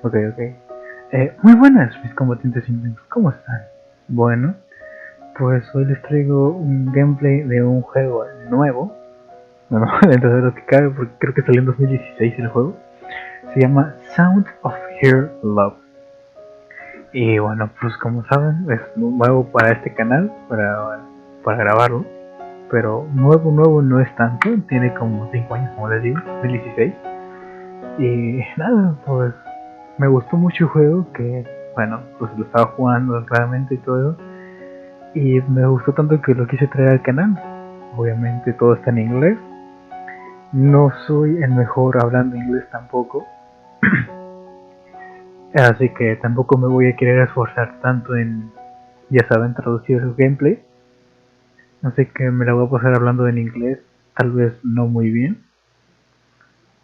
Ok, ok. Muy buenas, mis combatientes intensos. ¿Cómo están? Bueno, pues hoy les traigo un gameplay de un juego nuevo. Bueno, dentro de lo que cabe, porque creo que salió en 2016 el juego. Se llama Sound of Her Love. Y bueno, pues como saben, es nuevo para este canal, para grabarlo. Pero nuevo no es tanto, tiene como 5 años, como les digo, 2016. Y nada, pues me gustó mucho el juego que, bueno, pues lo estaba jugando claramente y todo. Y me gustó tanto que lo quise traer al canal. Obviamente todo está en inglés. No soy el mejor hablando inglés tampoco. Así que tampoco me voy a querer esforzar tanto en, ya saben, traducir el gameplay. Así que me la voy a pasar hablando en inglés, tal vez no muy bien.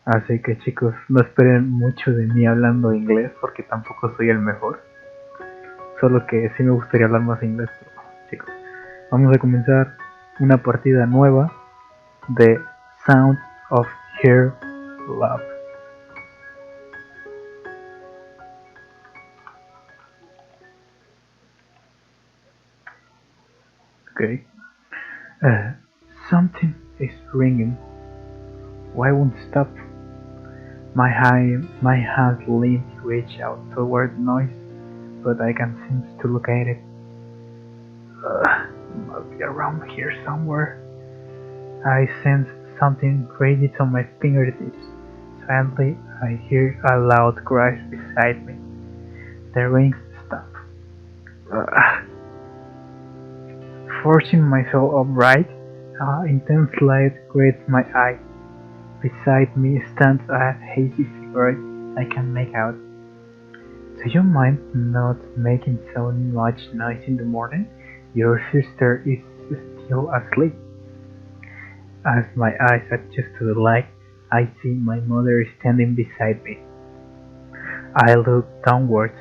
Así que chicos, no esperen mucho de mí hablando inglés porque tampoco soy el mejor. Solo que sí me gustaría hablar más inglés, pero chicos, vamos a comenzar una partida nueva de Sound of Her Love. Okay. Uh, Something is ringing. Why won't stop? My hand leans to reach out toward the noise, but I can't seem to locate it. It must be around here somewhere. I sense something crazy on my fingertips. Suddenly, I hear a loud crash beside me. The rings stop. Ugh. Forcing myself upright, intense light greets my eye. Beside me stands a hazy figure I can make out. Do you mind not making so much noise in the morning? Your sister is still asleep. As my eyes adjust to the light, I see my mother standing beside me. I look downwards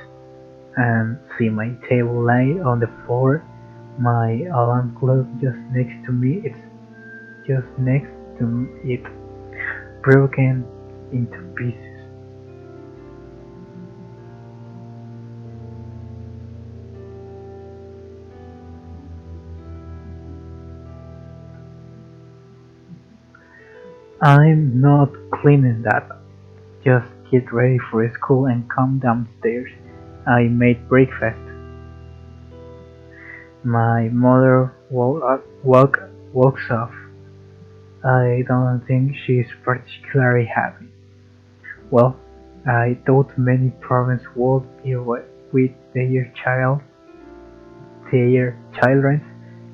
and see my table lay on the floor. My alarm clock just next to me. It's just next to it, broken into pieces. I'm not cleaning that up. Just get ready for school and come downstairs. I made breakfast. My mother walks off. I don't think she's particularly happy. Well, I thought many parents would be with their children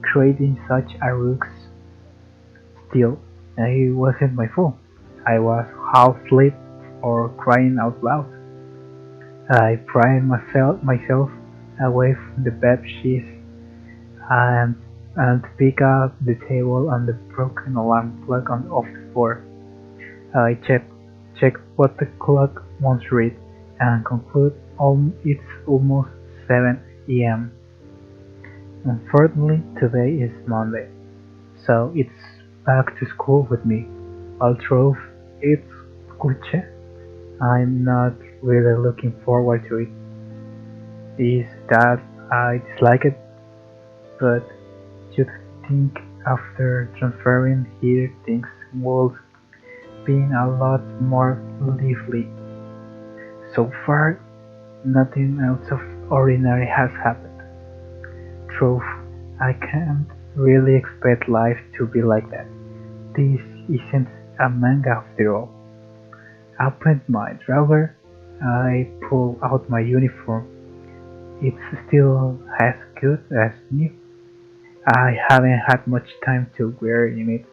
creating such a ruckus. Still, it wasn't my fault. I was half asleep or crying out loud. I pried myself away from the bed sheets and picked up the table and the broken alarm clock off the floor. I checked what the clock once read and conclude it's almost 7 a.m. Unfortunately, today is Monday, so it's back to school with me. Although it's Clichéd, I'm not really looking forward to it. Is that I dislike it, but you'd think after transferring here things would be a lot more lively. So far, nothing out of ordinary has happened. Truth, I can't really expect life to be like that. This isn't a manga after all. I opened my drawer, I pulled out my uniform. It's still as good as new. I haven't had much time to wear in it.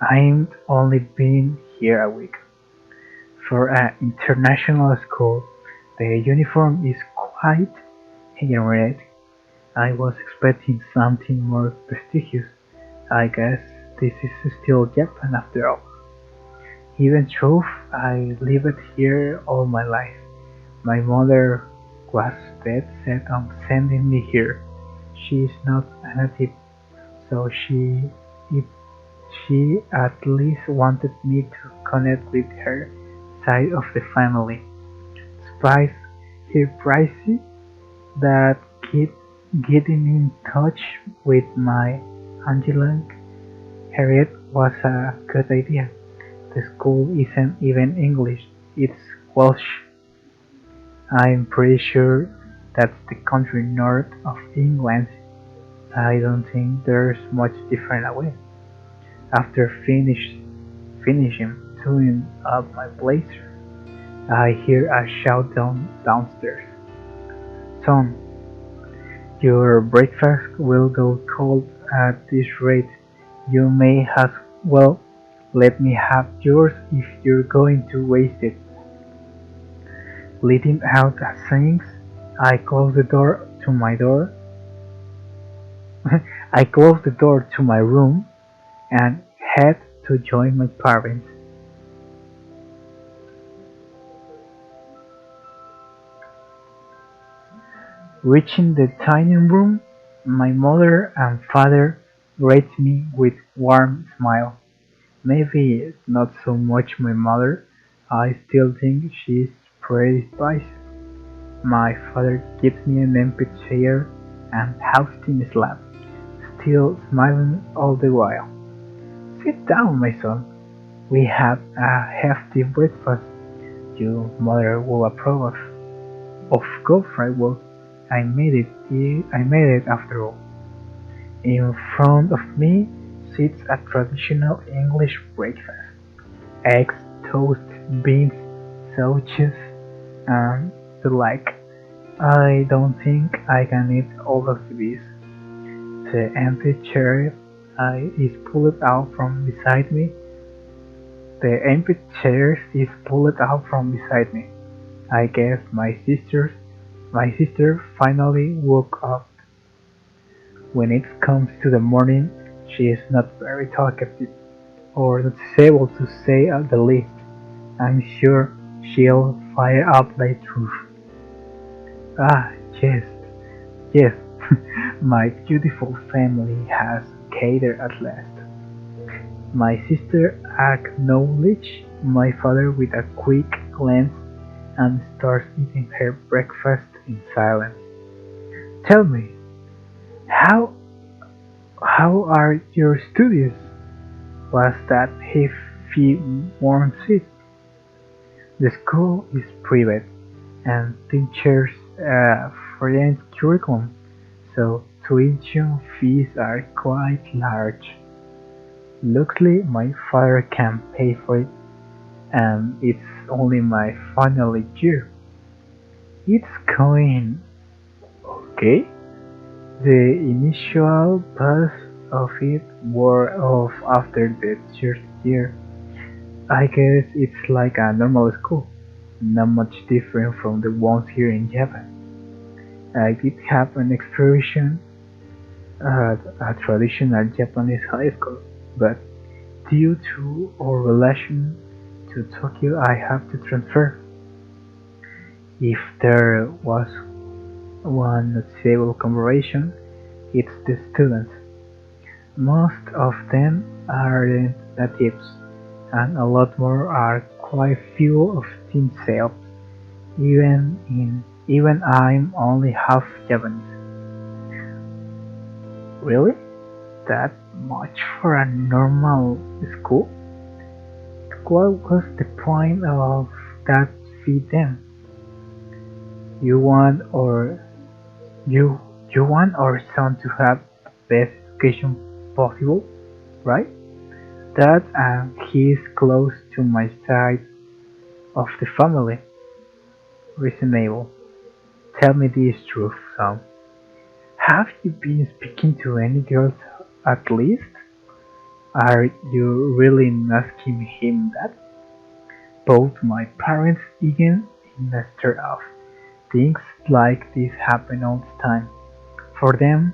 I'm only been here a week. For an international school, the uniform is quite generic. I was expecting something more prestigious. I guess this is still Japan after all. Even though I lived here all my life, my mother was dead set on sending me here. She is not a native, so she at least wanted me to connect with her side of the family. Despite her privacy, that get, getting in touch with my Angela Harriet was a good idea. The school isn't even English, it's Welsh. I'm pretty sure that's the country north of England. I don't think there's much different away. After finishing tuning up my blazer, I hear a shout downstairs. Son, your breakfast will go cold at this rate. You may as well let me have yours if you're going to waste it. Letting out a saying, I close the door to my door. I close the door to my room and head to join my parents. Reaching the dining room, my mother and father greet me with warm smile. Maybe not so much my mother. I still think she's pretty spicy. My father gives me an empty chair and housed in his lap, still smiling all the while. Sit down, my son. We have a hefty breakfast your mother will approve of. Of course I will. I made it after all. In front of me sits a traditional English breakfast. Eggs, toast, beans, sausages, and the like. I don't think I can eat all of this. The empty chair is pulled out from beside me. The empty chair is pulled out from beside me. I guess my sister finally woke up. When it comes to the morning, she is not very talkative, or able to say the least. I'm sure she'll fire up later. Ah, yes, yes, my beautiful family has gathered at last. My sister acknowledged my father with a quick glance and starts eating her breakfast in silence. Tell me, how how are your studies? Was that heavy warm seat? The school is private and teachers French curriculum, so tuition fees are quite large. Luckily, my father can pay for it, and it's only my final year. It's going okay. The initial buzz of it wore off after the third year. I guess it's like a normal school, not much different from the ones here in Japan. I did have an excursion at a traditional Japanese high school, but due to our relation to Tokyo I have to transfer. If there was one notable comparison, it's the students. Most of them aren't natives, and a lot more are quite few of themselves. Even I'm only half Japanese. Really? That much for a normal school? What was the point of that fee then? You want or you you want our son to have the best education possible, right? That and he is close to my side of the family. Reasonable. Tell me this truth, son. Have you been speaking to any girls at least? Are you really asking him that? Both my parents again invested of things like this happen all the time. For them,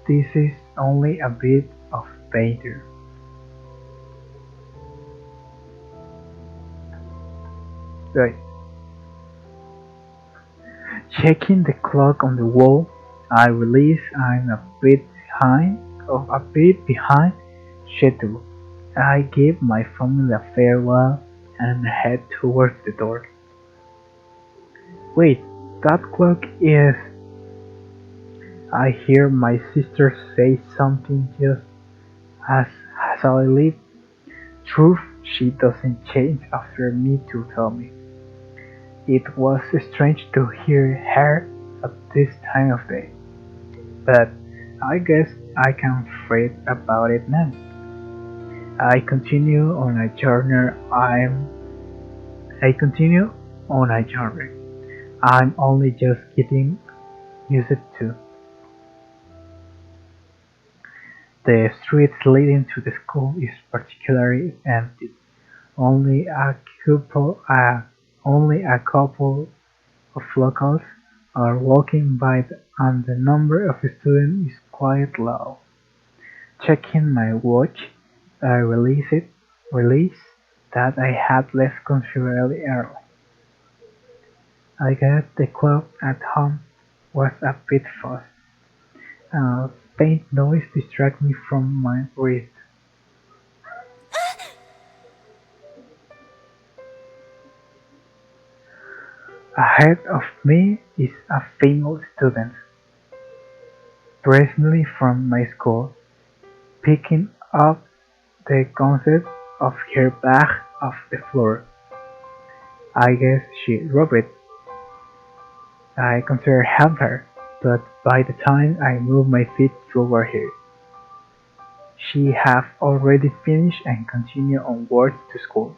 this is only a bit of banter. Right. Checking the clock on the wall, I realize I'm a bit behind schedule. I give my family a farewell and head towards the door. Wait, that clock is... I hear my sister say something just as, as I leave. Truth, she doesn't change after me to tell me. It was strange to hear her at this time of day, but I guess I can fret about it now. I continue on a journey. I continue on a journey. I'm only just getting used to. The street leading to the school is particularly empty. Only a couple of locals are walking by and the number of students is quite low. Checking my watch, I realized that I had left considerably early. I guess the clock at home was a bit fast. A faint noise distracted me from my breath. Ahead of me is a female student, presently from my school, picking up the contents of her bag off the floor. I guess she dropped it. I considered help her, but by the time I moved my feet toward her, she had already finished and continued onwards to school.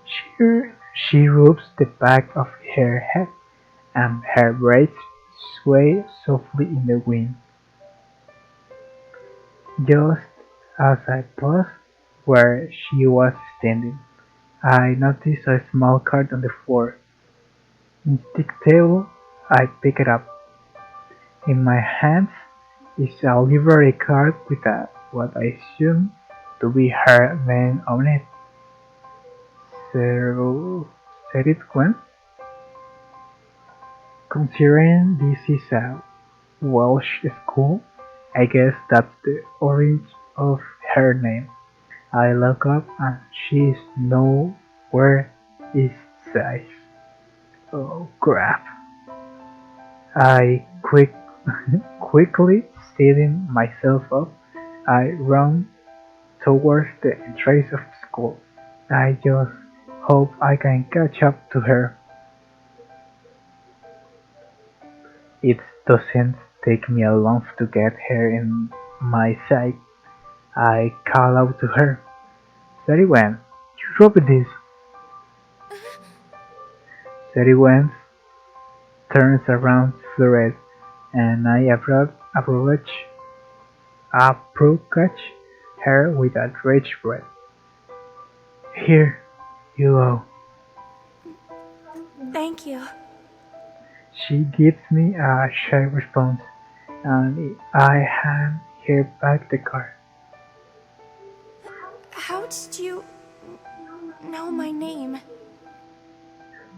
She, she rubs the back of her head, and her braids sway softly in the wind. Just as I paused where she was standing, I noticed a small card on the floor. Instinctively, I picked it up. In my hands is a library card with what I assume to be her name on it. So, said it when, considering this is a Welsh school, I guess that's the origin of her name. I look up and she's nowhere is safe. Oh crap. I quickly steadying myself up, I run towards the entrance of school. I just hope I can catch up to her. It doesn't take me a long to get her in my sight. I call out to her. Sariwan, you dropped this. Sariwan turns around fluorescent and I approach her with a rich breath. Here you go. Thank you. She gives me a shy response, and I hand her back the card. How did you know my name?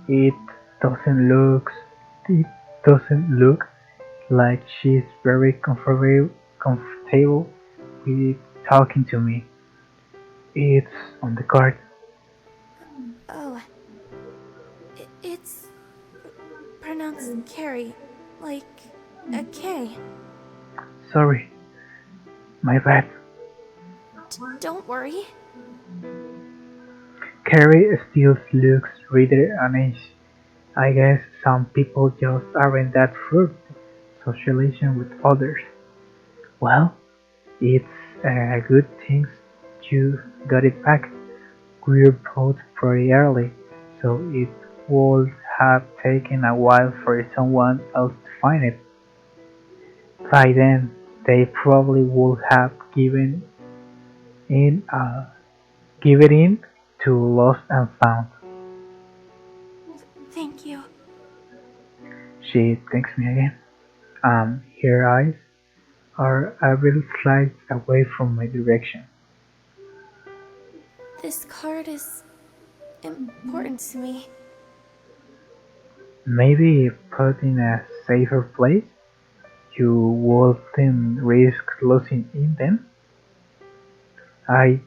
It doesn't look it doesn't look like she's very comfortable with talking to me. It's on the card. Oh, it's pronounced Carrie, like a K. Sorry, my bad. Don't worry. Carrie still looks rather uneasy. I guess some people just aren't that fruit socializing with others. Well, it's a good thing you got it back. We're both pretty early, so it would have taken a while for someone else to find it. By then, they probably would have in, uh, given in to lost and found. Thank you. She thanks me again. Her eyes are a little slight away from my direction. This card is important to me. Maybe put in a safer place? You wouldn't risk losing it then? I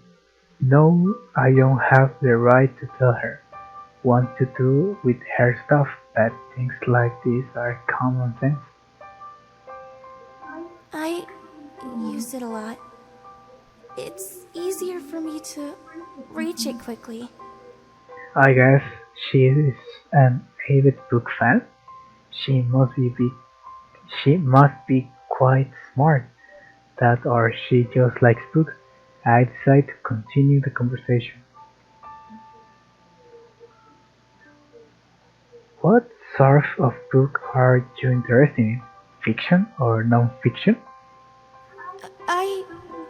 know I don't have the right to tell her, want to do with her stuff, but things like this are common sense. I use it a lot. It's easier for me to reach it quickly. I guess she is an avid book fan. She must be she must be quite smart. That or she just likes books. I decide to continue the conversation. What sort of book are you interested in? Fiction or non-fiction? I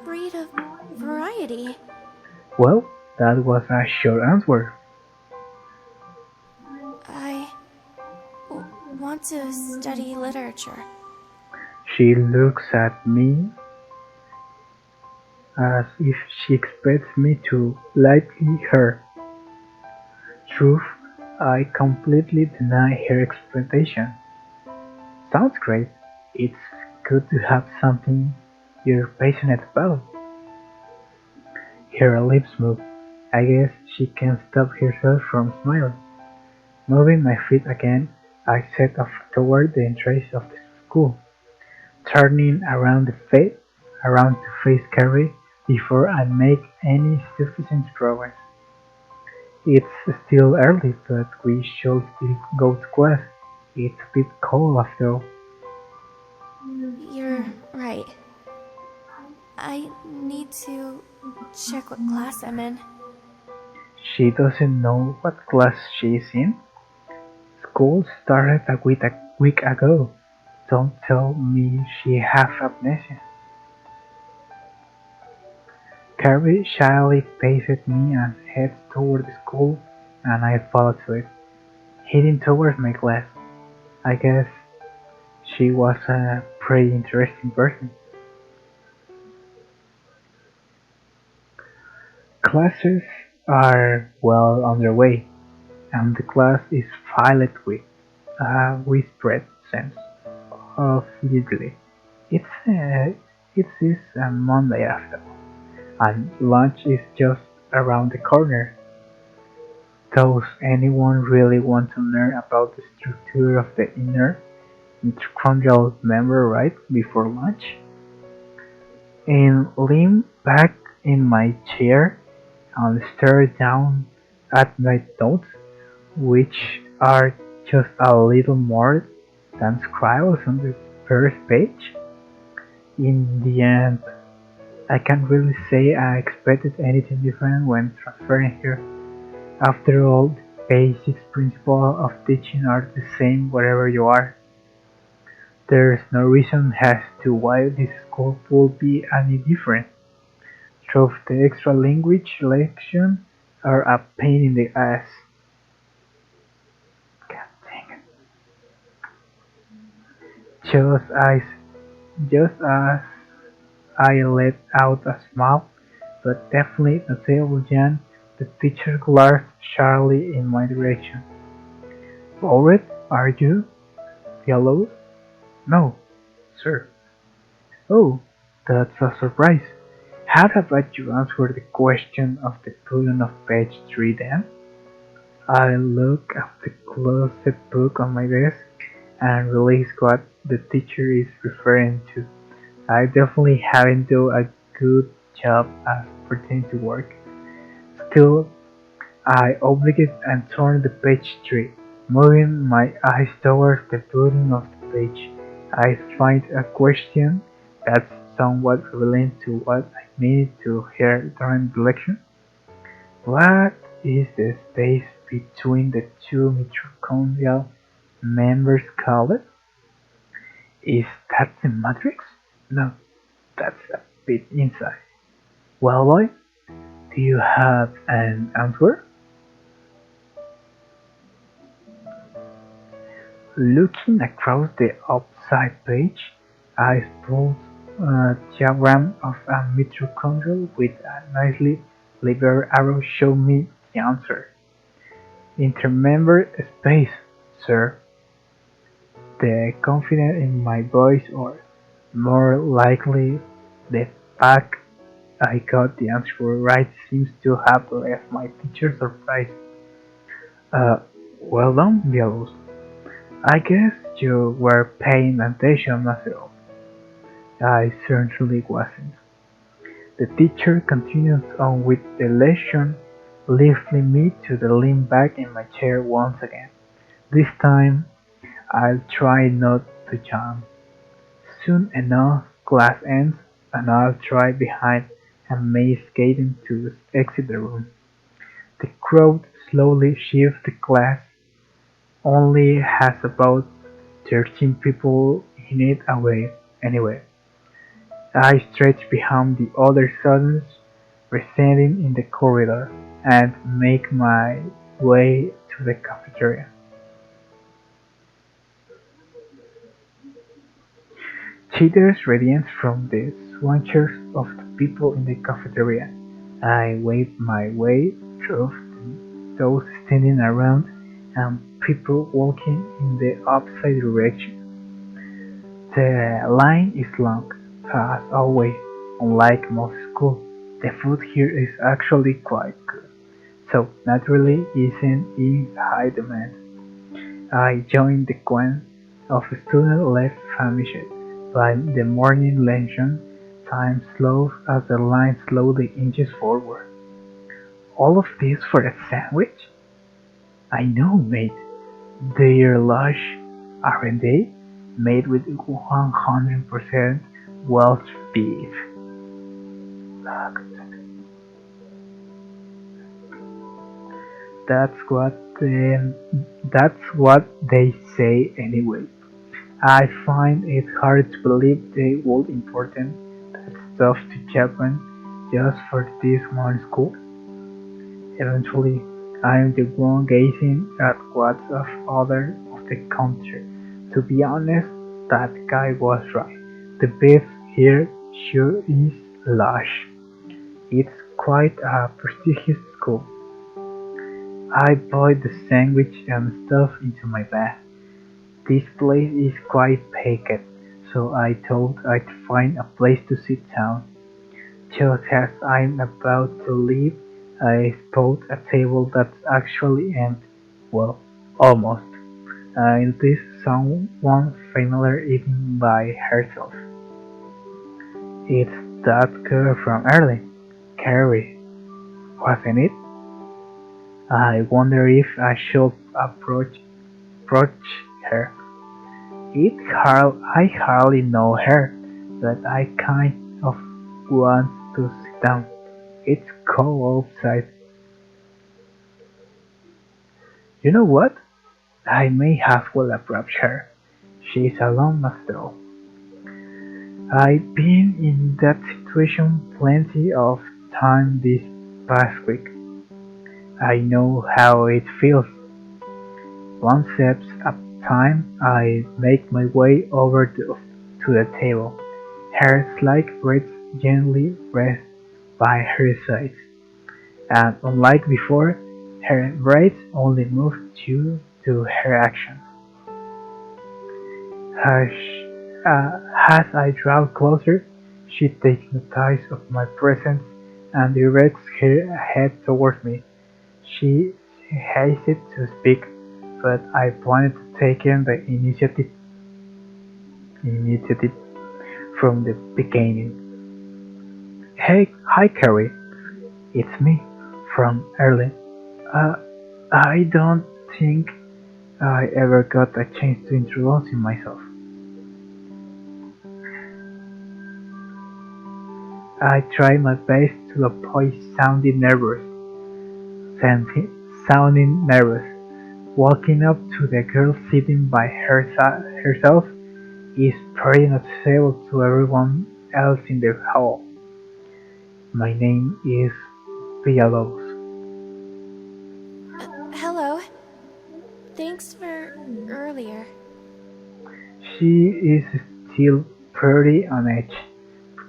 read a variety. Well, that was a short answer. I want to study literature. She looks at me as if she expects me to lightly her. Truth, I completely deny her expectation. Sounds great. It's good to have something you're passionate about. Her lips move. I guess she can't stop herself from smiling. Moving my feet again, I set off toward the entrance of the school, turning around to face Carrie before I make any sufficient progress. It's still early, but we should still go to class. It's a bit cold after all. You're right. I need to check what class I'm in. She doesn't know what class she's in. School started a week ago. Don't tell me she has amnesia. Carrie shyly faces me and heads toward the school, and I follow suit, heading towards my class. I guess she was a pretty interesting person. Classes are well underway, and the class is filled with a whispered sense of usually. It is a Monday after, and lunch is just around the corner. Does anyone really want to learn about the structure of the inner mitochondrial membrane right before lunch? And lean back in my chair and stare down at my notes, which are just a little more than scribbles on the first page. In the end, I can't really say I expected anything different when transferring here. After all, the basic principles of teaching are the same wherever you are. There's no reason as to why this school would be any different. So the extra language lections are a pain in the ass. God dang it. Just as I let out a smile, but definitely notable Jan, the teacher glared sharply in my direction. Bored, are you? Villalobos? No, sir. Oh, that's a surprise. How about you answer the question of the button of page 3 then? I look at the closed book on my desk and realize what the teacher is referring to. I definitely haven't done a good job at pretending to work. Still, I obligated and turned the page 3. Moving my eyes towards the bottom of the page, I find a question that's somewhat relevant to what I needed to hear during the lecture. What is the space between the two mitochondrial members called? Is that the matrix? No, that's a bit inside. Well, boy, do you have an answer? Looking across the opposite page, I spotted a diagram of a mitochondrial with a nicely labeled arrow showing me the answer. Intermember space, sir. The confidence in my voice, or more likely the fact I got the answer right, seems to have left my teacher surprised. Uh, well done, Villalobos. I guess you were paying attention after all. I certainly wasn't. The teacher continued on with the lesson, leaving me to lean back in my chair once again. This time, I'll try not to jump. Soon enough, class ends, and I'll try behind and May skating to exit the room. The crowd slowly shifts the class only has about 13 people in it away anyway. I stretch behind the other students presenting in the corridor and make my way to the cafeteria. Cheers radiance from the swatches of the people in the cafeteria. I wave my way through those standing around and people walking in the opposite direction. The line is long, as always. Unlike most schools, the food here is actually quite good, so naturally isn't in high demand. I joined the queue of students left famished by the morning lesson. Time slows as the line slowly inches forward. All of this for a sandwich? I know, mate. They're lush, aren't they? Made with 100% Welsh beef. That's what that's what they say anyway. I find it hard to believe they would import that stuff to Japan just for this one school. Eventually, I'm the one gazing at what's of other of the country. To be honest, that guy was right. The beef here sure is lush. It's quite a prestigious school. I bought the sandwich and stuff into my bag. This place is quite packed, so I thought I'd find a place to sit down. Just as I'm about to leave, I spot a table that's actually empty. Well, almost. It is someone familiar eating by herself. It's that girl from early, Carrie, wasn't it? I wonder if I should approach her. I hardly know her, but I kind of want to sit down. It's cold outside. You know what? I may as well approach her. She's alone after all. I've been in that situation plenty of times this past week. I know how it feels. One step at a time, I make my way over to the table. Her slight breath gently rests by her side, and unlike before, her breath only moves due to her actions. As, as I draw closer, she takes notice of my presence and directs her head towards me. She hesitated to speak, but I wanted to take the initiative from the beginning. Hey, hi Carrie, it's me, from early. Uh, I don't think I ever got a chance to introduce myself. I tried my best to avoid sounding nervous. Walking up to the girl sitting by herself is pretty noticeable to everyone else in the hall. My name is Villalobos. Hello. Thanks for earlier. She is still pretty on edge.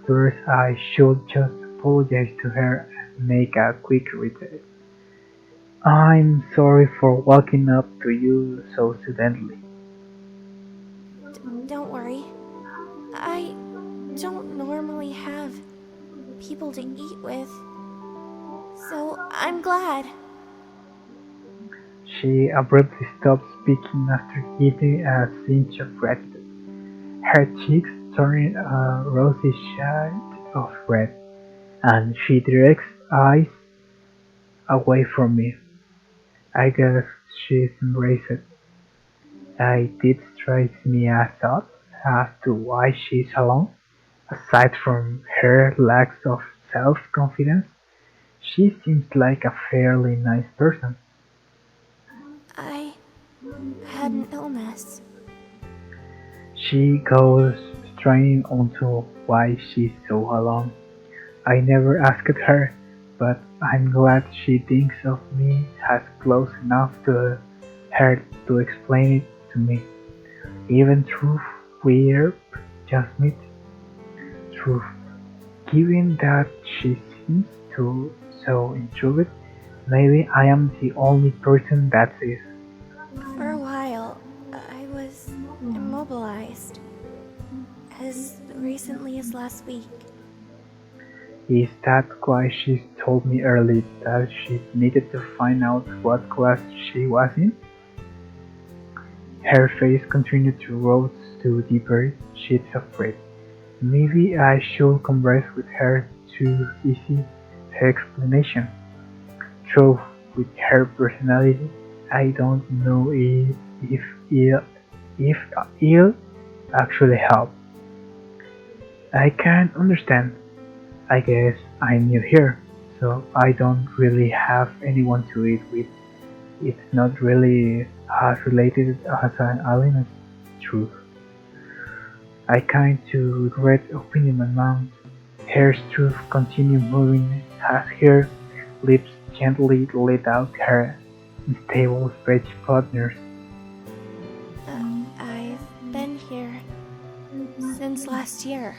First, I should just apologize to her and make a quick retreat. I'm sorry for walking up to you so suddenly. Don't worry. I don't normally have people to eat with, so I'm glad. She abruptly stopped speaking after giving a cinch of gratitude. Her cheeks turned a rosy shade of red, and she directs eyes away from me. I guess she's embraced it. It strikes me a thought as to why she's alone. Aside from her lack of self-confidence, she seems like a fairly nice person. I had an illness. She goes straight onto why she's so alone. I never asked her, but I'm glad she thinks of me as close enough to her to explain it to me. Even truth we're just met. Truth. Given that she seems to so intrigued, maybe I am the only person that is. For a while, I was immobilized. As recently as last week. Is that why she told me early that she needed to find out what class she was in? Her face continued to rose to deeper sheets of red. Maybe I should converse with her to ease her explanation. Though with her personality, I don't know if ill actually help. I can understand. I guess I'm new here, so I don't really have anyone to eat with. It's not really as related as an alien's truth. I kind to regret opening my mouth. Her truth continued moving as her lips gently let out her unstable speech partners. I've been here since last year.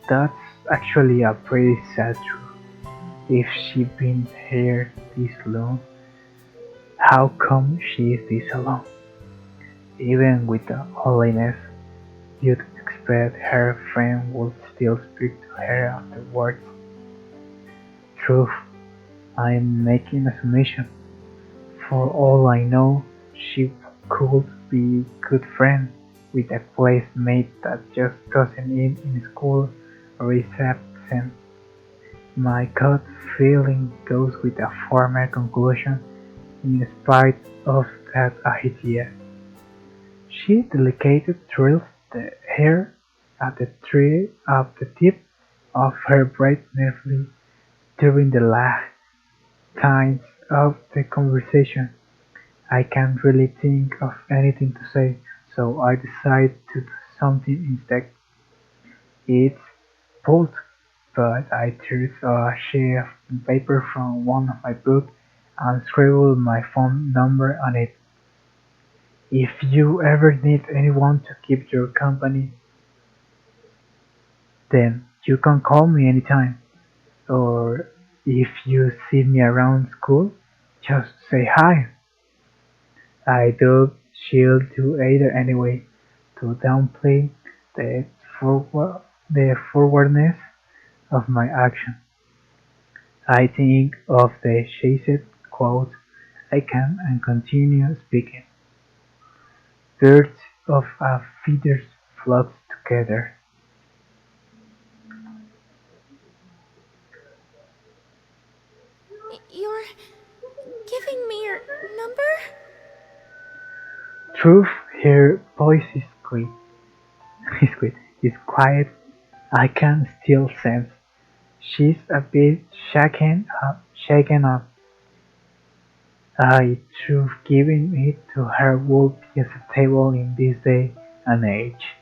That's actually a pretty sad truth. If she'd been here this long, how come she is this alone? Even with the holiness, you'd expect her friend would still speak to her afterwards. Truth, I'm making assumption. For all I know, she could be good friend with a classmate that just doesn't eat in school or is absent. My gut feeling goes with a former conclusion in spite of that idea. She delicately twirls the hair at the tip of her braid nervously during the last times of the conversation. I can't really think of anything to say, so I decide to do something instead. It's bold, but I took a sheet of paper from one of my books and scribbled my phone number on it. If you ever need anyone to keep your company, then you can call me anytime. Or if you see me around school, just say hi. I doubt she'll do either anyway, to downplay the forwardness of my action. I think of the chased quote I can and continue speaking. Birds of a feather flock together. You're giving me your number? Truth, her voice is quiet. Is quiet. Is quiet. I can still sense she's a bit shaken up. I truth giving it to her would be acceptable in this day and age.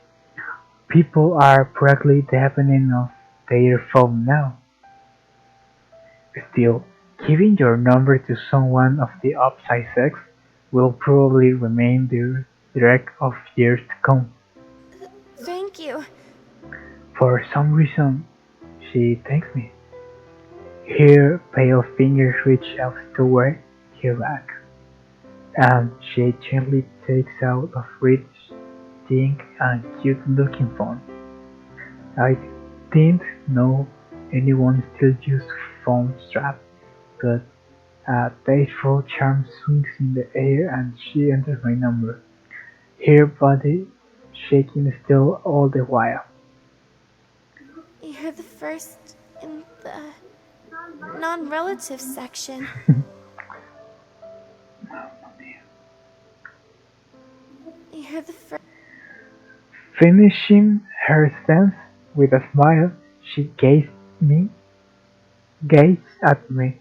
People are practically dependent on their phone now. Still, giving your number to someone of the opposite sex will probably remain the dread of years to come. Thank you. For some reason, she thanks me. Her pale fingers reach out toward her back, and she gently takes out a rich, thin, and cute-looking phone. I didn't know anyone still used phone strap, but A tasteful charm swings in the air and she enters my number, her body shaking still all the while. You're the first in the non-relative section. You're the first. Finishing her sentence with a smile, she gazed at me.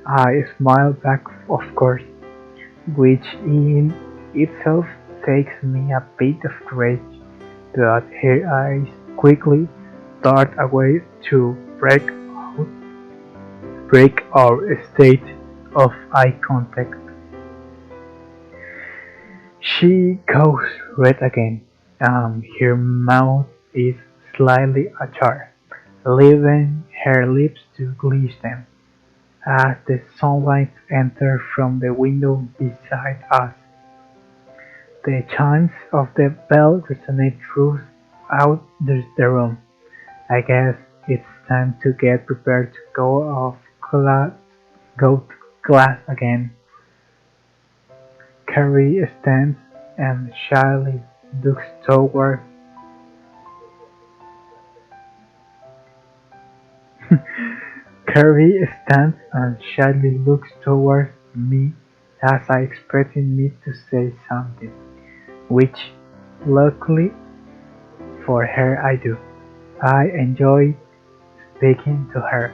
I smiled back, of course, which in itself takes me a bit of courage, but her eyes quickly dart away to break our state of eye contact. She goes red again, and her mouth is slightly ajar, leaving her lips to glisten as the sunlight enters from the window beside us. The chimes of the bell resonate throughout the room. I guess it's time to get prepared to go to class again. Carrie stands and shyly looks toward Carrie stands and shyly looks toward me as I expecting me to say something, which luckily for her I do. I enjoy speaking to her,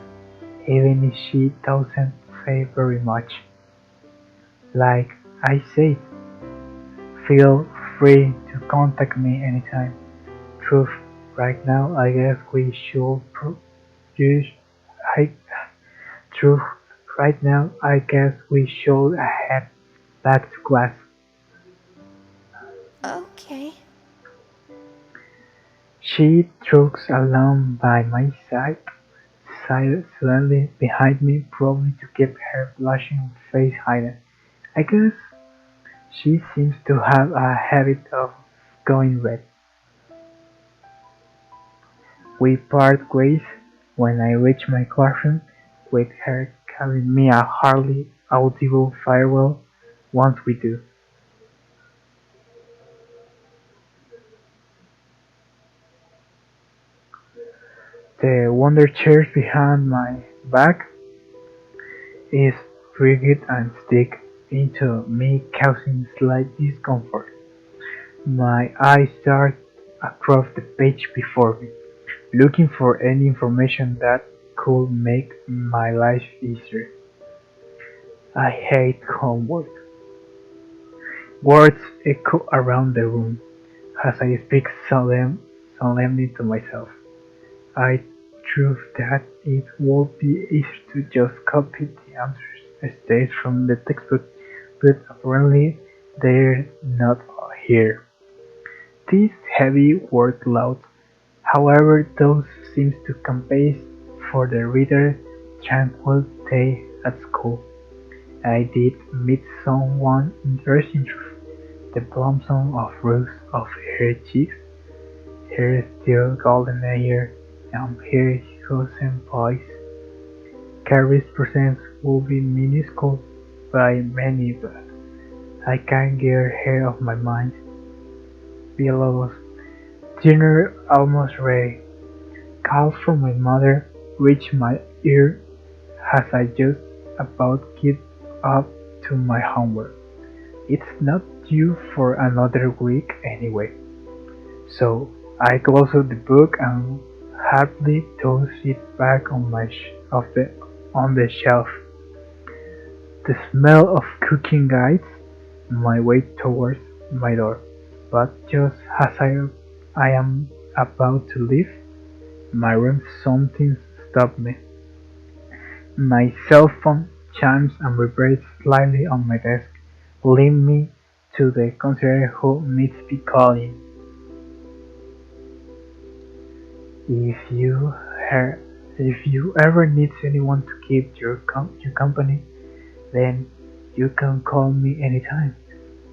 even if she doesn't say very much. Like I said, feel free to contact me anytime. Truth, right now I guess we should use I truth, right now I guess we should head back to class. Okay. She trogs along by my side, silently behind me, probably to keep her blushing face hidden. I guess she seems to have a habit of going red. We part ways when I reach my classroom, with her giving me a hardly audible farewell once we do. The wonder chairs behind my back is rigid and stick into me, causing slight discomfort. My eyes dart across the page before me, looking for any information that could make my life easier. I hate homework. Words echo around the room as I speak solemnly to myself. I trust that it would be easy to just copy the answers straight from the textbook, but apparently they're not here. This heavy workload, however, does seem to compensate for the reader's tranquil day at school. I did meet someone interesting through the blossom of rose of her cheeks, her still golden hair, and her chosen voice. Carrie's presence would be minuscule by many, but I can't get her off my mind. Villalobos, dinner almost ready. Calls from my mother reach my ear as I just about get up to my homework. It's not due for another week anyway, so I close the book and hardly toss it back on on the shelf. The smell of cooking guides my way towards my door, but just as I am about to leave my room, something stopped me. My cell phone chimes and vibrates slightly on my desk, leading me to the concierge who needs be calling. If you her, if you ever need anyone to keep your company, then you can call me anytime.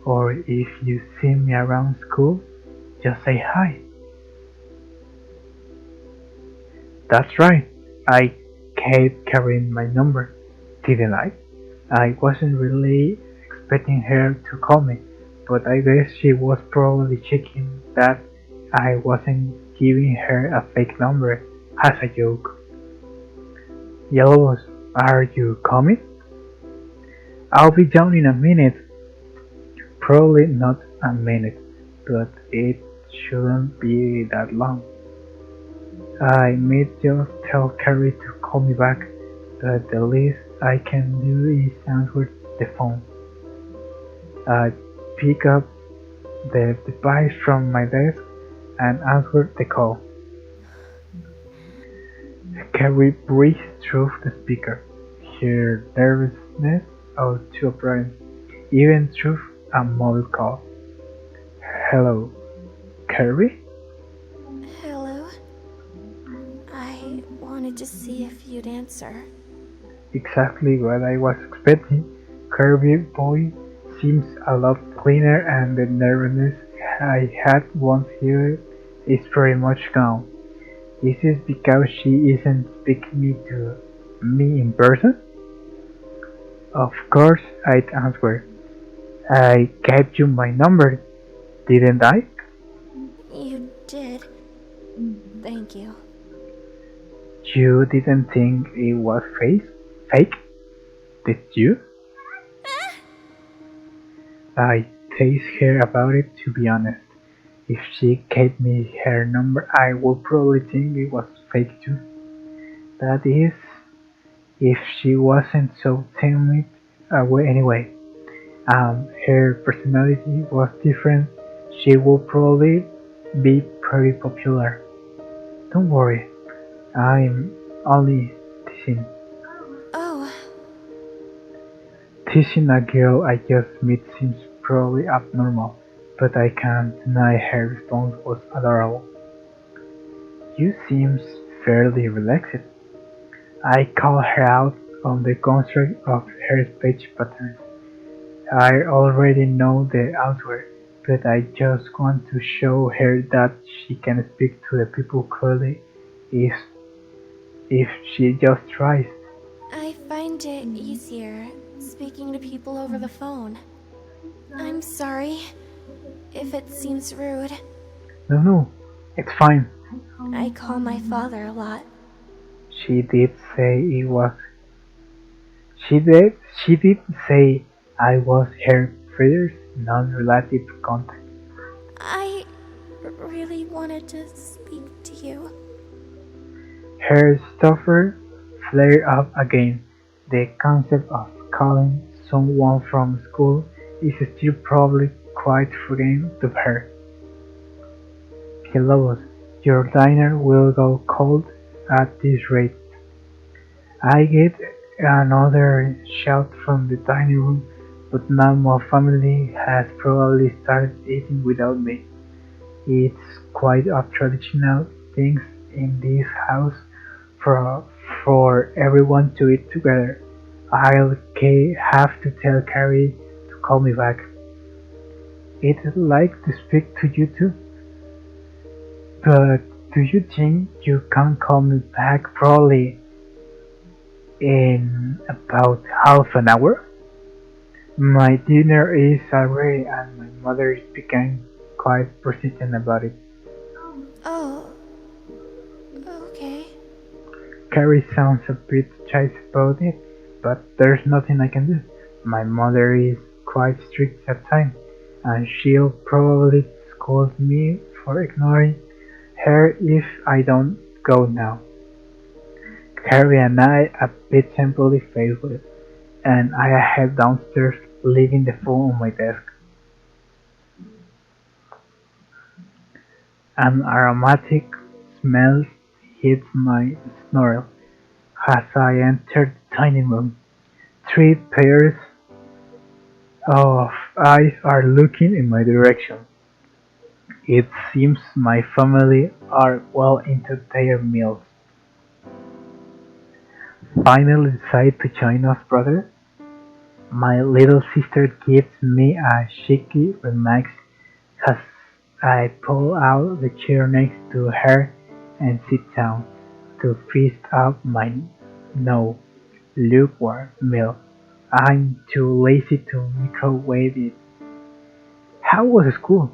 Or if you see me around school, just say hi. That's right. I kept carrying my number, didn't I? I wasn't really expecting her to call me, but I guess she was probably checking that I wasn't giving her a fake number as a joke. Yellows, are you coming? I'll be down in a minute. Probably not a minute, but it shouldn't be that long. I might just tell Carrie to call me back, but the least I can do is answer the phone. I pick up the device from my desk and answer the call. Carrie breathed through the speaker, her nervousness all too apparent, even through a mobile call. Hello, Carrie? Hello? I wanted to see if you'd answer. Exactly what I was expecting. Kirby's voice seems a lot cleaner and the nervousness I had once here is pretty much gone. Is this because she isn't speaking to me in person? Of course I'd answer. I gave you my number, didn't I? You did. Thank you. You didn't think it was fake, did you? I teased her about it to be honest. If she gave me her number I would probably think it was fake too. That is, if she wasn't so timid away anyway. Her personality was different. She would probably be pretty popular. Don't worry, I'm only teasing. Oh, Teasing a girl I just met seems probably abnormal, but I can't deny her response was adorable. You seems fairly relaxed. I call her out on the construct of her speech patterns. I already know the answer, but I just want to show her that she can speak to the people clearly if, if she just tries. I find it easier speaking to people over the phone. I'm sorry if it seems rude. No, no, it's fine. I call my father a lot. She did say it was. She did say I was her first non-relative contact. I really wanted to speak to you. Her stuffer flared up again. The concept of calling someone from school is still probably quite foreign to her. Villalobos, your diner will go cold at this rate. I get another shout from the dining room, but now my family has probably started eating without me. It's quite a traditional thing in this house for for everyone to eat together. I'll have to tell Carrie to call me back. I'd like to speak to you too, but do you think you can call me back probably in about half an hour? My dinner is already and my mother is becoming quite persistent about it. Oh, okay. Carrie sounds a bit shy about it, but there's nothing I can do. My mother is quite strict at times, and she'll probably scold me for ignoring her if I don't go now. Carrie and I a bit simply failed, and I head downstairs, leaving the phone on my desk. An aromatic smell hits my nostrils as I enter the dining room. Three pairs of eyes are looking in my direction. It seems my family are well into their meals. Finally decide to join us, brother? My little sister gives me a cheeky remark as I pull out the chair next to her and sit down to feast up my no lukewarm meal. I'm too lazy to microwave it. How was school?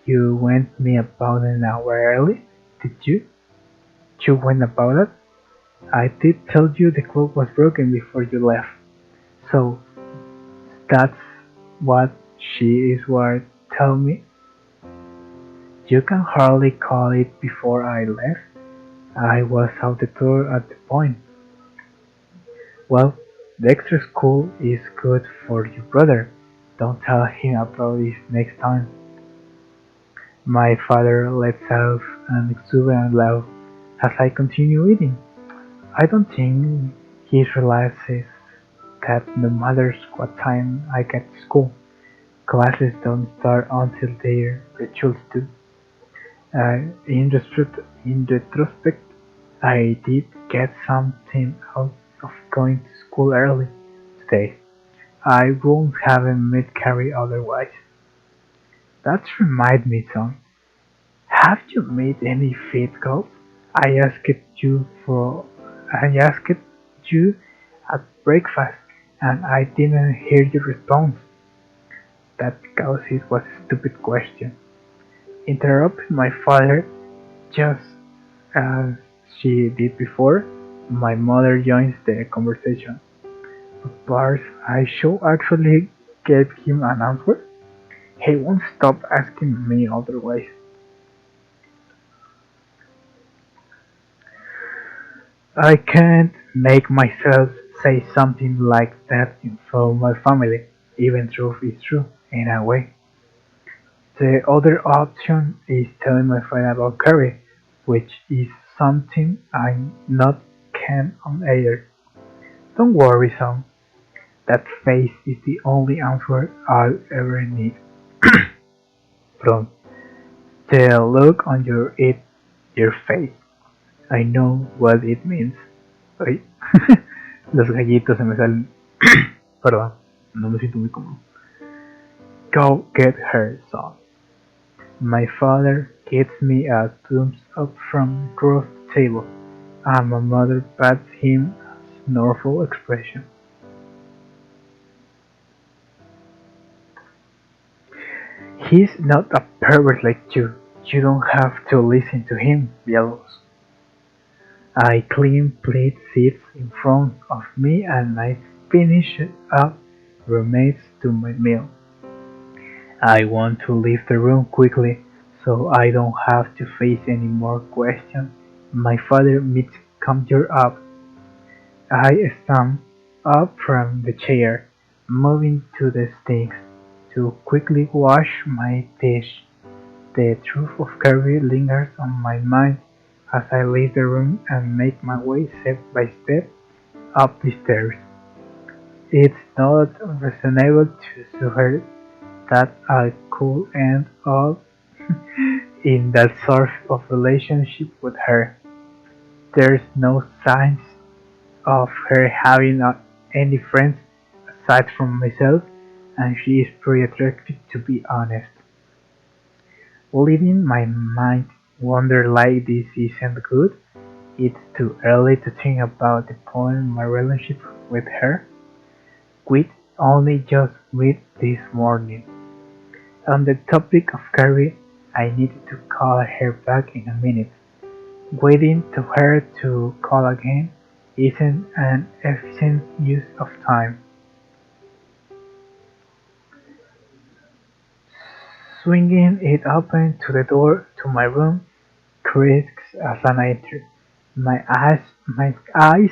You went me about an hour early, did you? You went about it? I did tell you the clock was broken before you left. So that's what she is worth. Tell me, you can hardly call it before I left. I was out the door at the point. Well, the extra school is good for your brother. Don't tell him about this next time. My father lets out an exuberant laugh as I continue eating. I don't think he realizes that no matter what time I get to school, classes don't start until their rituals do. In retrospect, I did get something out of going to school early today. I wouldn't have met Carrie otherwise. That reminds me, son. Have you made any faith calls? I asked you for I asked you at breakfast and I didn't hear your response. That because it was a stupid question. Interrupted my father just as she did before. My mother joins the conversation. But I should actually gave him an answer. He won't stop asking me otherwise. I can't make myself say something like that in front of my family, even though it's true, in a way. The other option is telling my friend about Carrie, which is something I'm not keen on either. Don't worry, son. That face is the only answer I'll ever need. From the look on your face, I know what it means. Ay, los gallitos se me salen. Perdón, no me siento muy cómodo. Go get her, son. My father gives me a thumbs up from across the table, and my mother pats him a snortful expression. He's not a pervert like you. You don't have to listen to him, Villalobos. I clean plate sits in front of me and I finish up roommates to my meal. I want to leave the room quickly so I don't have to face any more questions. My father meets conjure up. I stand up from the chair, moving to the sinks to quickly wash my dish. The truth of Carrie lingers on my mind as I leave the room and make my way step by step up the stairs. It's not reasonable to suggest that I could end up in that sort of relationship with her. There's no signs of her having any friends aside from myself, and she is pretty attractive to be honest. Leaving my mind wander like this isn't good. It's too early to think about the point in my relationship with her. We'd only just met this morning. On the topic of Carrie, I needed to call her back in a minute. Waiting to her to call again isn't an efficient use of time. Swinging it open to the door to my room creaks as I enter. My eyes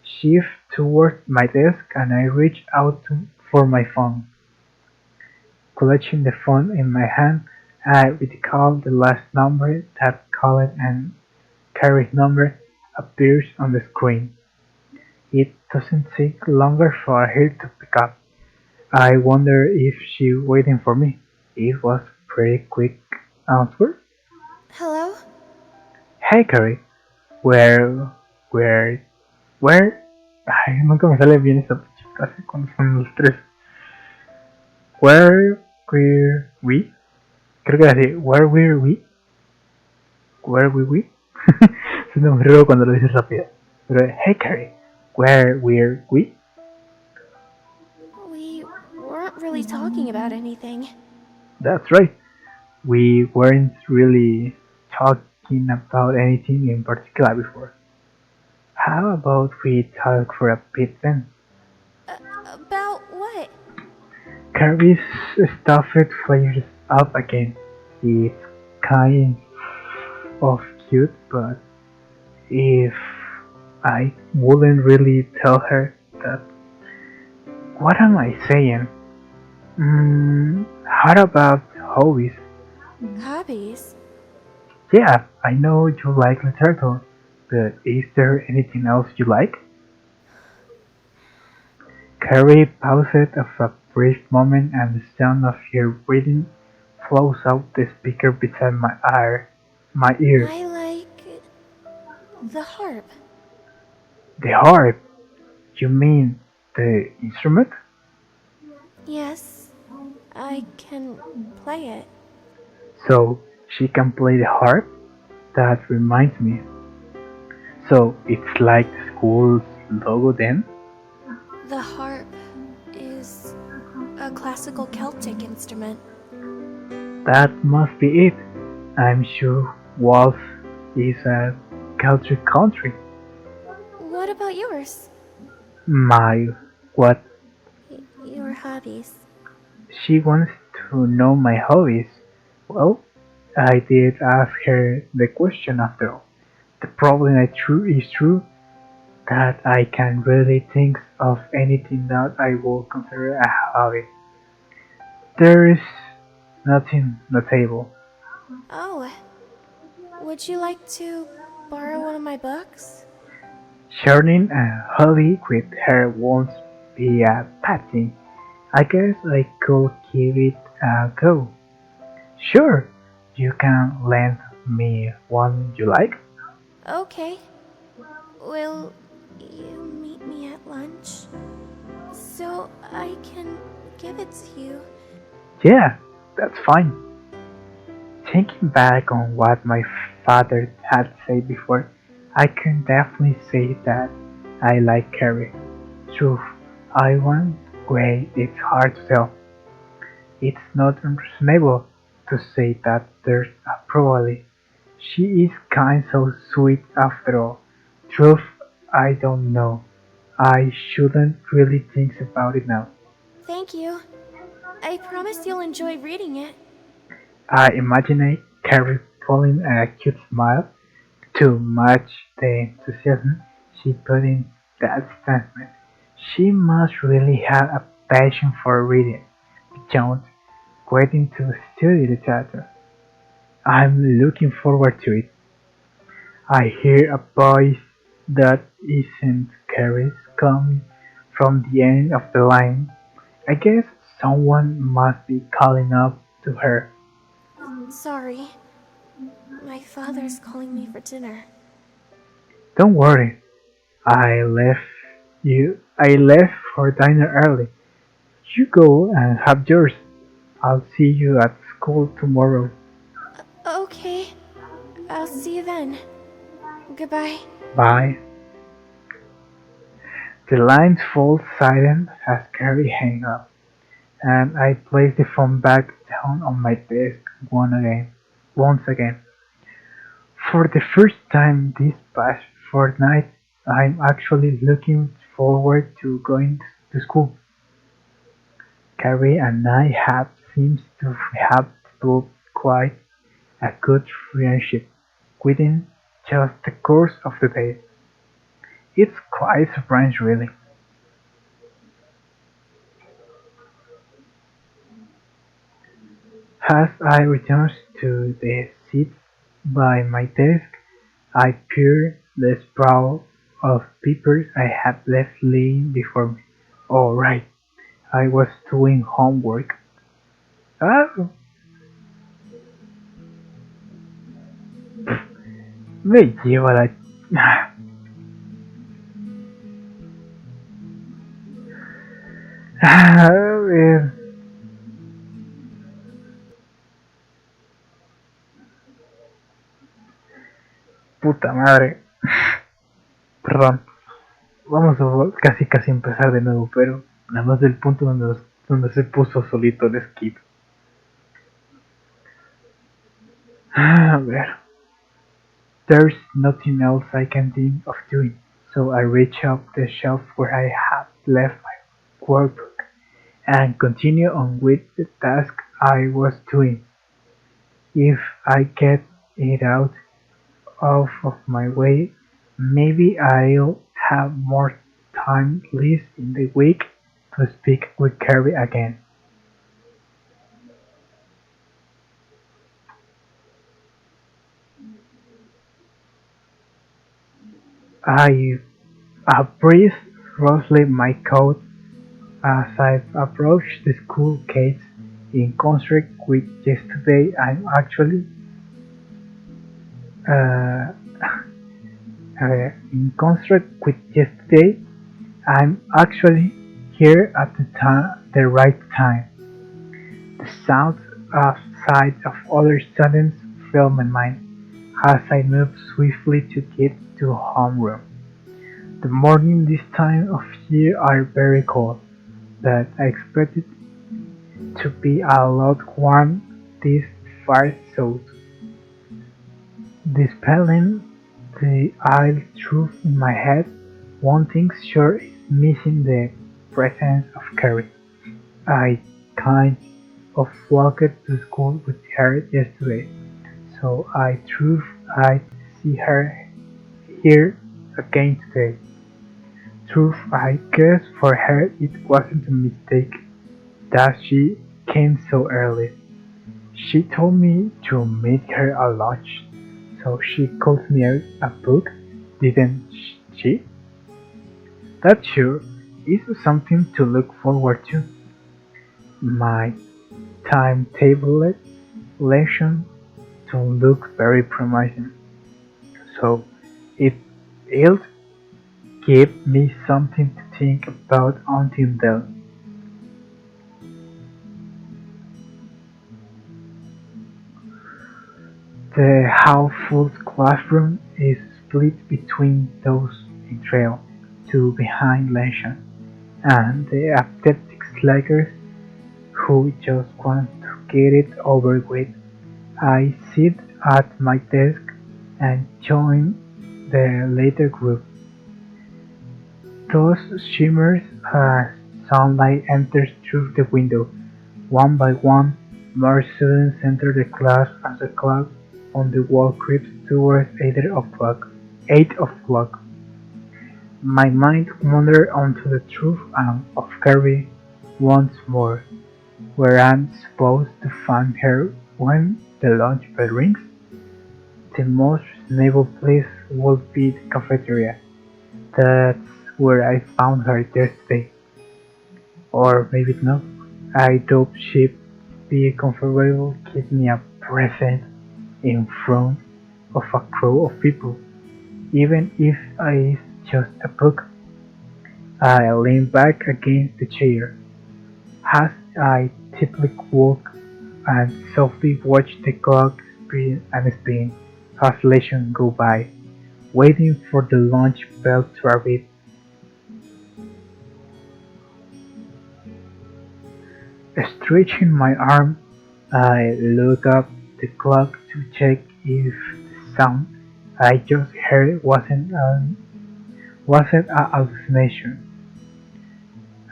shift towards my desk and I reach out for my phone. Clutching the phone in my hand, I recall the last number that called and Carrie's number appears on the screen. It doesn't take longer for her to pick up. I wonder if she's waiting for me. It was pretty quick answer. Hello? Hey Carrie, where, where, where? Ay, nunca me sale bien esa frase cuando son los tres. Where were we? Creo que era así. Where were we? Where were we? Suena muy raro cuando lo dices rápido. Pero, hey Carrie, where were we? really talking about anything. That's right. We weren't really talking about anything in particular before. How about we talk for a bit then? About what? Kirby's stuffed flares up again. It's kind of cute, but if I wouldn't really tell her that, what am I saying? How about hobbies? Hobbies? Yeah, I know you like literature, but is there anything else you like? Carrie paused for a brief moment and the sound of her breathing flows out the speaker beside my ear. I like the harp. The harp? You mean the instrument? Yes, I can play it. So she can play the harp? That reminds me. So it's like the school's logo then? The harp is a classical Celtic instrument. That must be it. I'm sure Wales is a Celtic country. What about yours? My what? Your hobbies. She wants to know my hobbies. Well, I did ask her the question after all. The problem is true that I can't really think of anything that I would consider a hobby. There is nothing on the table. Oh, would you like to borrow one of my books? Sharing a hobby with her won't be a bad thing. I guess I could give it a go. Sure, you can lend me one you like. Okay. Will you meet me at lunch? So I can give it to you. Yeah, that's fine. Thinking back on what my father had said before, I can definitely say that I like Carrie. Truth, I one way it's hard to tell. It's not unreasonable to say that there's a probability. She is kind so sweet after all. Truth, I don't know. I shouldn't really think about it now. Thank you. I promise you'll enjoy reading it. I imagine Carrie pulling a cute smile to match the enthusiasm she put in that statement. She must really have a passion for reading, beyond waiting to study literature. I'm looking forward to it. I hear a voice that isn't Carrie's coming from the end of the line. I guess someone must be calling up to her. Sorry, my father's calling me for dinner. Don't worry, I left for dinner early. You go and have yours. I'll see you at school tomorrow. Okay, I'll see you then. Goodbye. Bye. The line falls silent as Carrie hangs up, and I place the phone back down on my desk once again. For the first time this past fortnight, I'm actually looking forward to going to school. Carrie and I have seems to have developed quite a good friendship within just the course of the day. It's quite surprising really. As I return to the seat by my desk, I peer the sprawl of papers I had left laying before me. Oh right, I was doing homework. Ah, me lleva la... A ver, puta madre. Perdón. Vamos a casi empezar de nuevo, pero nada más del punto donde nos donde se puso solito el skip. A ver, there's nothing else I can think of doing, so I reach up the shelf where I had left my workbook and continue on with the task I was doing. If I get it out of my way, maybe I'll have more time left in the week to speak with Carrie again. I breathed roughly my coat as I approached the school gates. In contrast with yesterday, uh, I'm actually here at the right time. The sounds of sight of other students fill my mind as I move swiftly to get to homeroom. The mornings this time of year are very cold, but I expect it to be a lot warm this far south. Dispelling the idle truth in my head, one thing sure is missing the presence of Carrie. I kind of walked to school with her yesterday, so I thought I'd see her here again today. Truth, I guess for her it wasn't a mistake that she came so early. She told me to meet her at lunch, so she called me a book, didn't she? That sure is something to look forward to. My timetable lesson to look very promising, so it, it'll give me something to think about until then. The half-full classroom is split between those in trail to behind lesson and the apathetic slackers who just want to get it over with. I sit at my desk and join the later group. Those shimmers as sunlight enters through the window. One by one, more students enter the class as the clock on the wall creeps towards 8 o'clock. My mind wanders onto the truth of Carrie once more, where I'm supposed to find her when the lunch bell rings. The most reasonable place would be the cafeteria. That's where I found her yesterday. Or maybe not. I thought she'd be comfortable giving me a present in front of a crowd of people, even if it's just a book. I lean back against the chair as I typically walk and softly watch the clock spin as lessons go by, waiting for the lunch bell to arrive. Stretching my arm, I look up the clock to check if the sound I just heard wasn't a hallucination.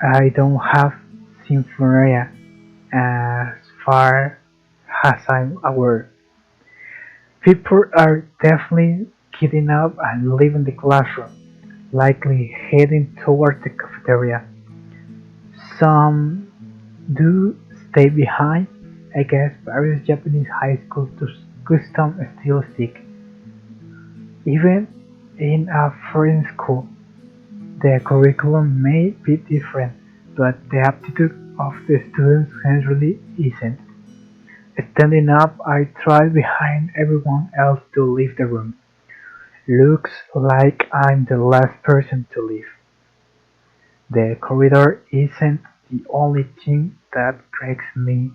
I don't have symphonia as far as I'm aware. People are definitely getting up and leaving the classroom, likely heading towards the cafeteria. Some do stay behind. I guess various Japanese high schools custom still stick. Even in a foreign school, the curriculum may be different, but the aptitude of the students generally isn't. Standing up, I try behind everyone else to leave the room. Looks like I'm the last person to leave. The corridor isn't the only thing that breaks me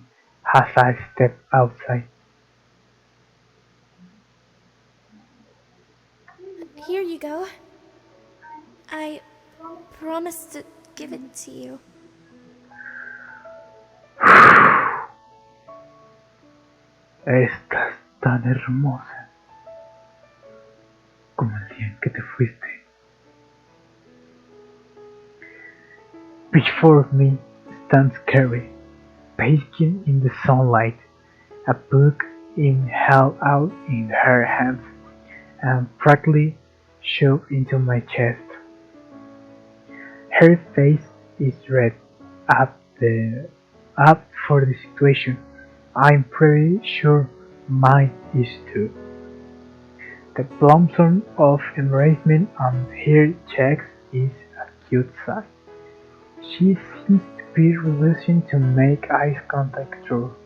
as I step outside. Here you go. I promised to give it to you. Estás tan hermosa como el día en que te fuiste. Before me stands Carrie, basking in the sunlight, a book held out in her hands and practically shoved into my chest. Her face is red, up the up for the situation. I'm pretty sure mine is too. The blossom of embarrassment on her cheeks is a cute sight. She seems to be reluctant to make eye contact through.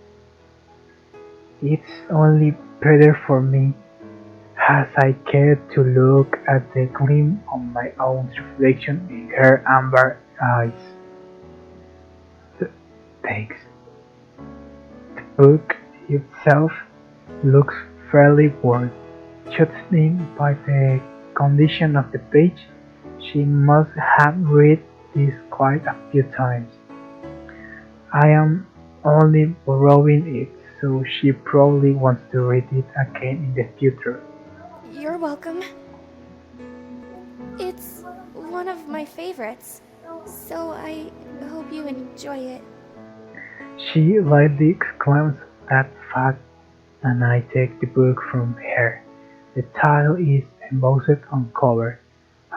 It's only better for me as I care to look at the gleam of my own reflection in her amber eyes. Thanks. The book itself looks fairly worn, judging by the condition of the page. She must have read this quite a few times. I am only borrowing it, so she probably wants to read it again in the future. You're welcome. It's one of my favorites, so I hope you enjoy it. She lightly exclaims that fact, and I take the book from her. The title is embossed on cover,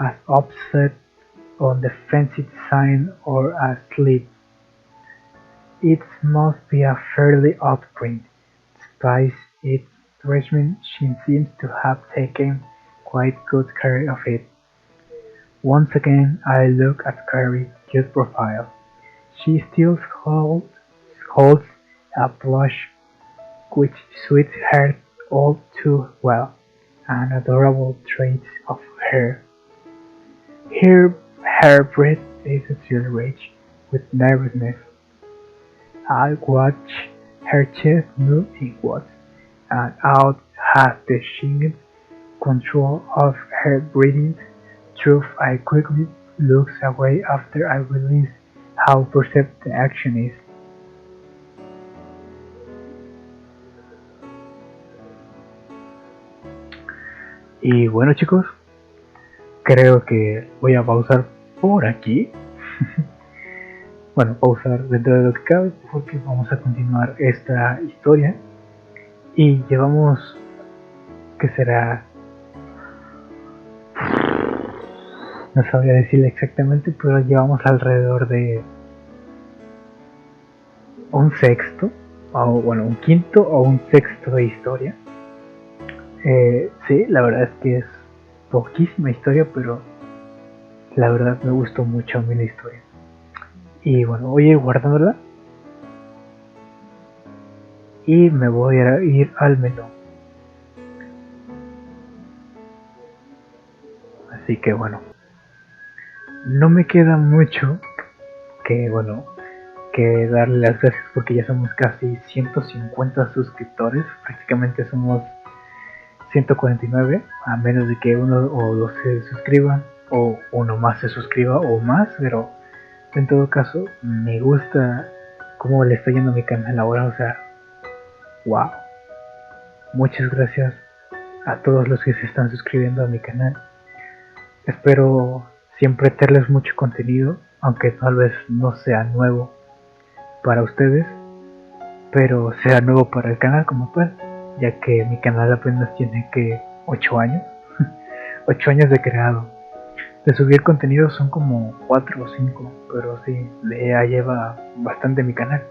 as offset on the fancy design or a sleeve. It must be a fairly odd print. Despite its treatment, she seems to have taken quite good care of it. Once again I look at Carrie's cute profile. She still holds a blush which suits her all too well, an adorable trait of her. Her breath is still rich with nervousness. I watch her chest move inwards and out as she gains control of her breathing. Through I quickly look away after I realize how perceived the action is. Y bueno chicos, creo que voy a pausar por aquí. Bueno, pausar dentro de lo que cabe porque vamos a continuar esta historia. Y llevamos, ¿qué será? No sabría decirle exactamente, pero llevamos alrededor de un sexto, o bueno, un quinto o un sexto de historia. Sí, la verdad es que es poquísima historia, pero la verdad me gustó mucho a mí la historia. Y bueno, voy a ir guardándola. Y me voy a ir al menú. Así que bueno, no me queda mucho que bueno, que darle las gracias porque ya somos casi 150 suscriptores, prácticamente somos 149, a menos de que uno o dos se suscriban o uno más se suscriba o más, pero en todo caso me gusta cómo le está yendo a mi canal ahora, o sea, wow, muchas gracias a todos los que se están suscribiendo a mi canal. Espero siempre tenerles mucho contenido, aunque tal vez no sea nuevo para ustedes, pero sea nuevo para el canal como tal, ya que mi canal apenas tiene que 8 años, 8 años de creado. De subir contenido son como 4 o 5, pero sí, ya lleva bastante mi canal.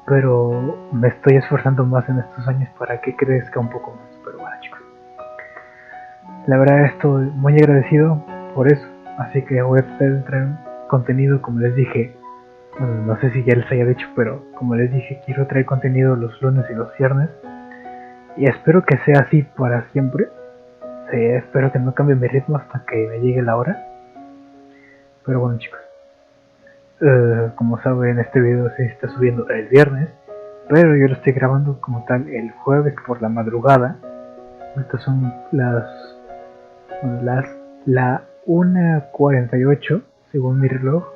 Pero me estoy esforzando más en estos años para que crezca un poco más. Pero bueno chicos, la verdad estoy muy agradecido por eso, así que voy a tratar de traer contenido como les dije. Bueno, no sé si ya les haya dicho, pero como les dije, quiero traer contenido los lunes y los viernes. Y espero que sea así para siempre. Sí, espero que no cambie mi ritmo hasta que me llegue la hora. Pero bueno chicos, como saben este video se está subiendo el viernes, pero yo lo estoy grabando como tal el jueves por la madrugada. Estas son la 1:48 según mi reloj.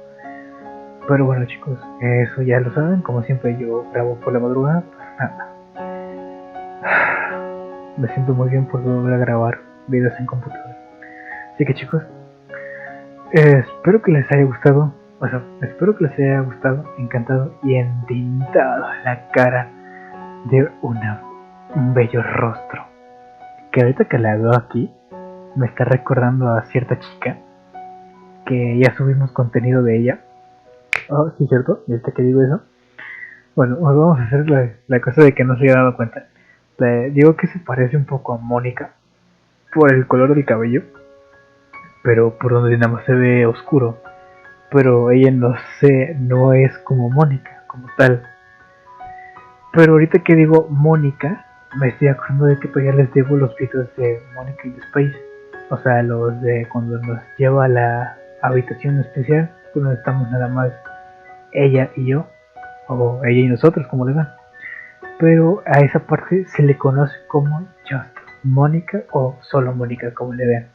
Pero bueno chicos, eso ya lo saben, como siempre yo grabo por la madrugada, pues nada. me siento muy bien por volver a grabar videos en computadora. Así que chicos, espero que les haya gustado, espero que les haya gustado, encantado y entintado la cara de un bello rostro. Que ahorita que la veo aquí, me está recordando a cierta chica que ya subimos contenido de ella. Oh, sí, cierto, y ahorita que digo eso, bueno, vamos a hacer la cosa de que no se haya dado cuenta. Digo que se parece un poco a Mónica por el color del cabello, pero por donde nada más se ve oscuro. Pero ella no es como Mónica, como tal. Pero ahorita que digo Mónica, me estoy acordando de que todavía les debo los videos de Mónica in the Space. O sea, los de cuando nos lleva a la habitación especial, donde estamos nada más ella y yo, o ella y nosotros, como le dan. Pero a esa parte se le conoce como Just Mónica o solo Mónica, como le vean.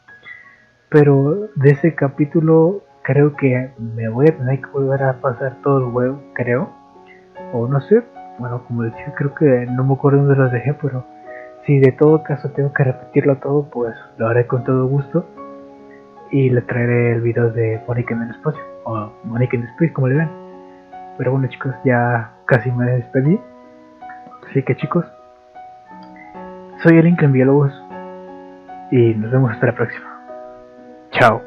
Pero de ese capítulo creo que me voy a tener que volver a pasar todo el juego, creo. O no sé, bueno, como decía, creo que no me acuerdo dónde los dejé, pero si de todo caso tengo que repetirlo todo, pues lo haré con todo gusto. Y le traeré el video de Mónica en el espacio, o Mónica in the Space, como le ven. Pero bueno chicos, ya casi me despedí. Así que chicos, soy el Inkling Villalobos y nos vemos hasta la próxima. Chao.